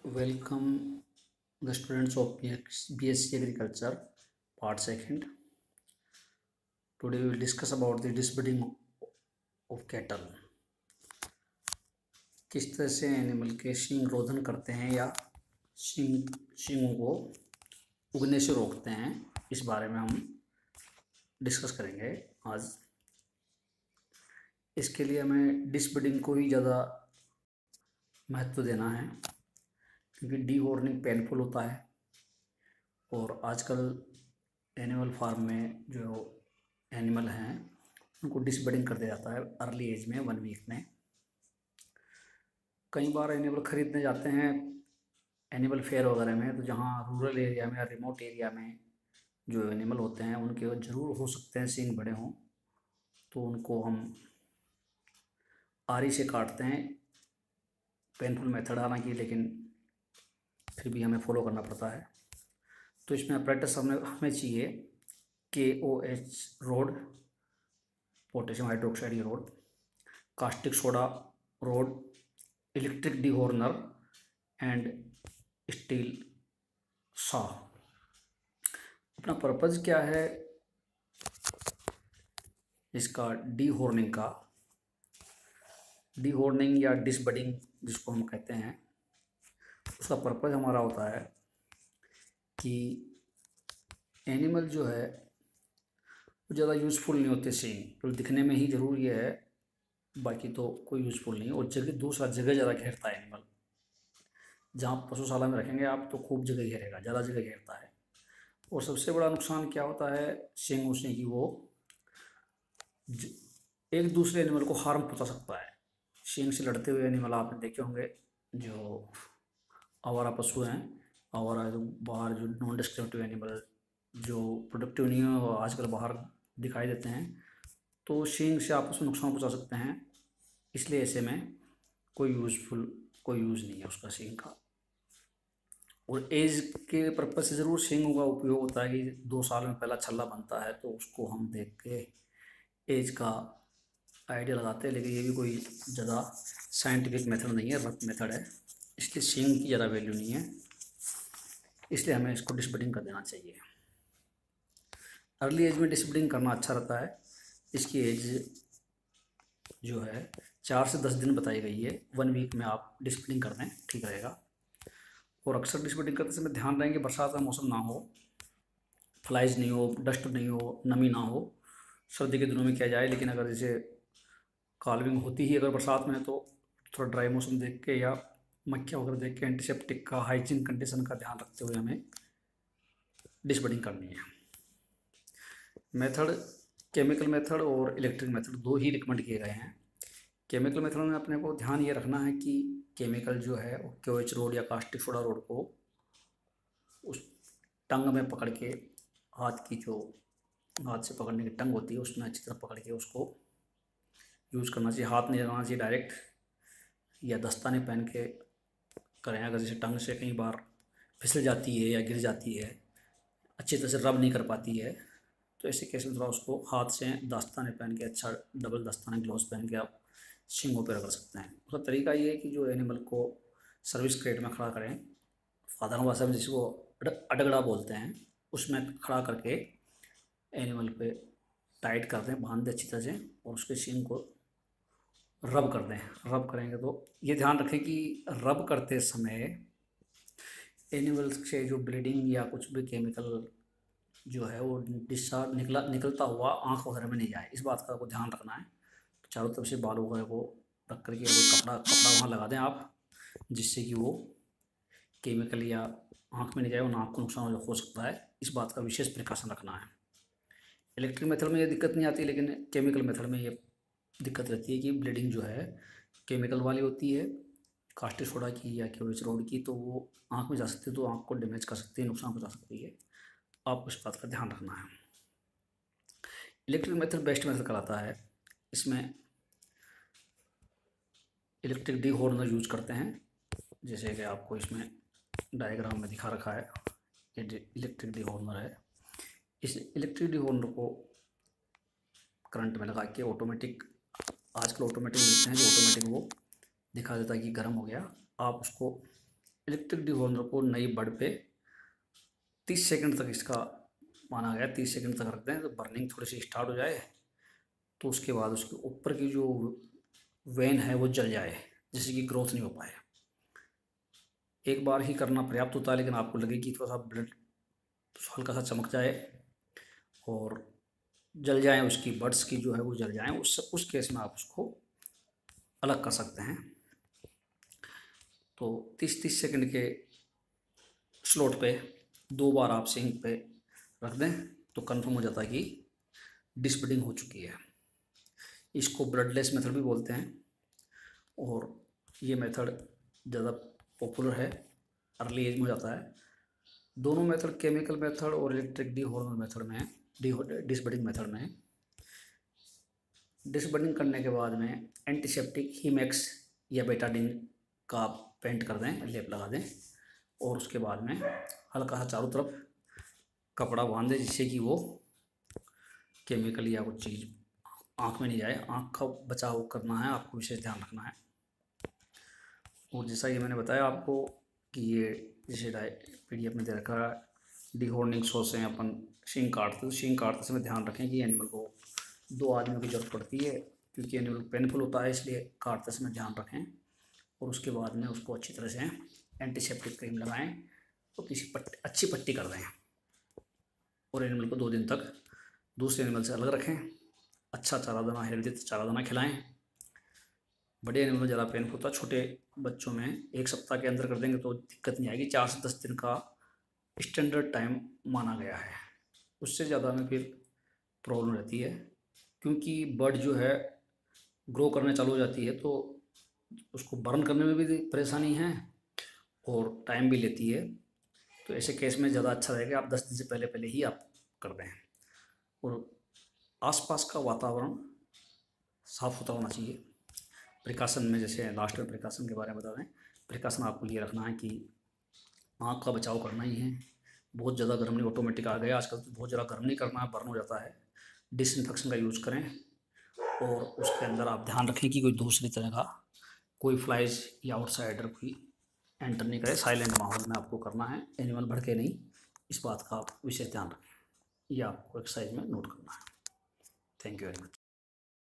Welcome the students of BSc Agriculture, part second. Today we will discuss about the disbreeding of cattle. किस तरह से animal के सींग रोधन करते हैं या सींगों को उगने से रोकते हैं, इस बारे में हम डिस्कस करेंगे आज। इसके लिए हमें डिसब्रीडिंग को ही ज़्यादा महत्व देना है, क्योंकि डीहॉर्निंग पेनफुल होता है और आजकल एनिमल फार्म में जो एनिमल हैं उनको डिसबर्डिंग कर दिया जाता है अर्ली एज में, 1 वीक में। कई बार एनिमल ख़रीदने जाते हैं एनिमल फेयर वगैरह में, तो जहाँ रूरल एरिया में या रिमोट एरिया में जो एनिमल होते हैं उनके ज़रूर हो सकते हैं सींग बड़े हों, तो उनको हम आरी से काटते हैं। पेनफुल मेथड हालांकि, लेकिन फिर भी हमें फॉलो करना पड़ता है। तो इसमें अपरेटस हमें चाहिए KOH रोड, पोटेशियम हाइड्रोक्साइड की rod, caustic soda rod, electric dehorner and steel saw. अपना पर्पज़ क्या है इसका डीहॉर्निंग या डिसबडिंग जिसको हम कहते हैं, उसका पर्पज़ हमारा होता है कि एनिमल जो है वो ज़्यादा यूज़फुल नहीं होते सींग, तो दिखने में ही ज़रूर ये है, बाकी तो कोई यूज़फुल नहीं। और दूसरा जगह ज़्यादा घेरता है एनिमल। जहाँ पशुशाला में रखेंगे आप तो खूब जगह घेरेगा, ज़्यादा जगह घेरता है। और सबसे बड़ा नुकसान क्या होता है सींग उसने की, वो एक दूसरे एनिमल को हार्म पहुँचा सकता है। सींग से लड़ते हुए एनिमल आपने देखे होंगे, जो आवारा पशु हैं, आवारा जो बाहर जो नॉन डिस्क्रिमिनेटिव एनिमल जो प्रोडक्टिव नहीं है वो आजकल बाहर दिखाई देते हैं, तो सींग से आपस में नुकसान पहुँचा सकते हैं। इसलिए ऐसे में कोई यूज़ नहीं है उसका सींग का। और एज के पर्पज से ज़रूर सींगों का उपयोग होता है कि 2 साल में पहला छल्ला बनता है, तो उसको हम देख के एज का आइडिया लगाते हैं। लेकिन ये भी कोई ज़्यादा साइंटिफिक मेथड नहीं है, रफ मेथड है, इसलिए सींग की ज़्यादा वैल्यू नहीं है, इसलिए हमें इसको डिसबडिंग कर देना चाहिए। अर्ली एज में डिसबडिंग करना अच्छा रहता है। इसकी एज जो है 4 से 10 दिन बताई गई है। 1 वीक में आप डिसबडिंग कर दें, ठीक रहेगा। और अक्सर डिसबडिंग करते समय ध्यान रहें कि बरसात का मौसम ना हो, फ्लाइज नहीं हो, डस्ट नहीं हो, नमी ना हो। सर्दी के दिनों में किया जाए, लेकिन अगर जैसे काल्विंग होती ही अगर बरसात में, तो थोड़ा ड्राई मौसम देख के या मक्खियाँ वगैरह देख के एंटीसेप्टिक का, हाइजीन कंडीशन का ध्यान रखते हुए हमें डिसबडिंग करनी है। मेथड केमिकल मेथड और इलेक्ट्रिक मेथड 2 ही रिकमेंड किए गए हैं। केमिकल मेथड में अपने को ध्यान ये रखना है कि केमिकल जो है वो KOH रोड या कास्टिक सोडा रोड को उस टंग में पकड़ के, हाथ से पकड़ने की टंग होती है उसमें अच्छी तरह पकड़ के उसको यूज़ करना चाहिए। हाथ नहीं लगाना चाहिए डायरेक्ट, या दस्ताने पहन के करें। अगर जैसे टंग से कई बार फिसल जाती है या गिर जाती है, अच्छी तरह से रब नहीं कर पाती है, तो ऐसे केस में थोड़ा उसको हाथ से दस्ताने पहन के, अच्छा डबल दस्ताने ग्लोव्स पहन के आप सींगों पर रगड़ सकते हैं। उसका तरीका ये है कि जो एनिमल को सर्विस क्रेट में खड़ा करें, साधारण भाषा में जिसको अडगड़ा बोलते हैं, उसमें खड़ा करके एनिमल पे टाइट कर दें, बांध दें अच्छी तरह से, और उसके सींग को रब कर दें। रब करेंगे तो ये ध्यान रखें कि रब करते समय एनिमल से जो ब्लीडिंग या कुछ भी केमिकल जो है वो डिस्चार्ज निकलता हुआ आँख वगैरह में नहीं जाए, इस बात का आपको ध्यान रखना है। तो चारों तरफ से बाल वगैरह को रख करके कोई कपड़ा वहाँ लगा दें आप, जिससे कि वो केमिकल या आँख में नहीं जाए और आँख को नुकसान हो सकता है। इस बात का विशेष प्रिकॉशन रखना है। इलेक्ट्रिक मेथड में ये दिक्कत नहीं आती, लेकिन केमिकल मेथड में ये दिक्कत रहती है कि ब्लीडिंग जो है केमिकल वाली होती है, कास्टिक सोडा की या KOH रोड की, तो वो आँख में जा सकती है, तो आँख को डैमेज कर सकती है, नुकसान पहुँचा सकती है। आपको इस बात का ध्यान रखना है। इलेक्ट्रिक मेथड बेस्ट मेथड कहलाता है। इसमें इलेक्ट्रिक डीहॉर्नर यूज करते हैं, जैसे कि आपको इसमें डायग्राम में दिखा रखा है, ये इलेक्ट्रिक डीहॉर्नर है। इस इलेक्ट्रिक डीहॉर्नर को करंट में लगा के ऑटोमेटिक, आजकल ऑटोमेटिक मिलते हैं जो ऑटोमेटिक वो दिखा देता है कि गर्म हो गया। आप उसको इलेक्ट्रिक डिहॉर्नर को नई बर्ड पे 30 सेकंड तक इसका माना गया, 30 सेकंड तक रखते हैं तो बर्निंग थोड़ी सी स्टार्ट हो जाए, तो उसके बाद उसके ऊपर की जो वेन है वो जल जाए, जिससे कि ग्रोथ नहीं हो पाए। एक बार ही करना पर्याप्त होता है, लेकिन आपको लगे कि थोड़ा सा ब्लड हल्का सा चमक जाए और जल जाए, उसकी बर्ड्स की जो है वो जल जाए, उस केस में आप उसको अलग कर सकते हैं। तो 30-30 सेकंड के स्लॉट पे 2 बार आप सिंक पे रख दें तो कंफर्म हो जाता है कि डिसबडिंग हो चुकी है। इसको ब्लडलेस मेथड भी बोलते हैं और ये मेथड ज़्यादा पॉपुलर है, अर्ली एज में हो जाता है। दोनों मेथड केमिकल मेथड और इलेक्ट्रिक डिहॉर्नर मेथड में, डिसबडिंग मेथड में डिसबडिंग करने के बाद में एंटीसेप्टिक हीमेक्स या बेटाडीन का पेंट कर दें, लेप लगा दें, और उसके बाद में हल्का सा चारों तरफ कपड़ा बांध दें, जिससे कि वो केमिकल या कुछ चीज़ आँख में नहीं जाए। आँख का बचाव करना है, आपको विशेष ध्यान रखना है। और जैसा कि मैंने बताया आपको कि ये जैसे PDF में दे रखा है डिहॉर्निंग सॉ से अपन सींग काटते, तो सींग काटते समय ध्यान रखें कि एनिमल को 2 आदमियों की ज़रूरत पड़ती है, क्योंकि एनिमल पेनफुल होता है, इसलिए काटते समय ध्यान रखें। और उसके बाद में उसको अच्छी तरह से एंटीसेप्टिक क्रीम लगाएं और किसी अच्छी पट्टी कर दें, और एनिमल को 2 दिन तक दूसरे एनिमल से अलग रखें। अच्छा चारा दाना, हेल्दी चारा दाना खिलाएं। बड़े एनिमल में ज़्यादा पेन होता है, छोटे बच्चों में 1 सप्ताह के अंदर कर देंगे तो दिक्कत नहीं आएगी। 4 से 10 दिन का स्टैंडर्ड टाइम माना गया है, उससे ज़्यादा में फिर प्रॉब्लम रहती है, क्योंकि बर्ड जो है ग्रो करने चालू हो जाती है तो उसको बर्न करने में भी परेशानी है और टाइम भी लेती है। तो ऐसे केस में ज़्यादा अच्छा रहेगा आप 10 दिन से पहले पहले ही आप कर दें। और आसपास का वातावरण साफ़ सुथरा होना चाहिए। प्रिकॉशन में, जैसे लास्ट में प्रिकॉशन के बारे में बता दें, प्रिकॉशन आपको ये रखना है कि आँख का बचाव करना ही है। बहुत ज़्यादा गर्म नहीं, ऑटोमेटिक आ गया आजकल, तो बहुत ज़्यादा गर्म नहीं करना है, बर्न हो जाता है। डिसइंफेक्शन का यूज़ करें और उसके अंदर आप ध्यान रखें कि कोई दूसरी तरह का कोई फ्लाइज या आउटसाइडर कोई एंटर नहीं करे। साइलेंट माहौल में आपको करना है, एनिमल भड़के नहीं, इस बात का आप विशेष ध्यान रखें। यह आपको एक्सरसाइज में नोट करना है। Thank you very much.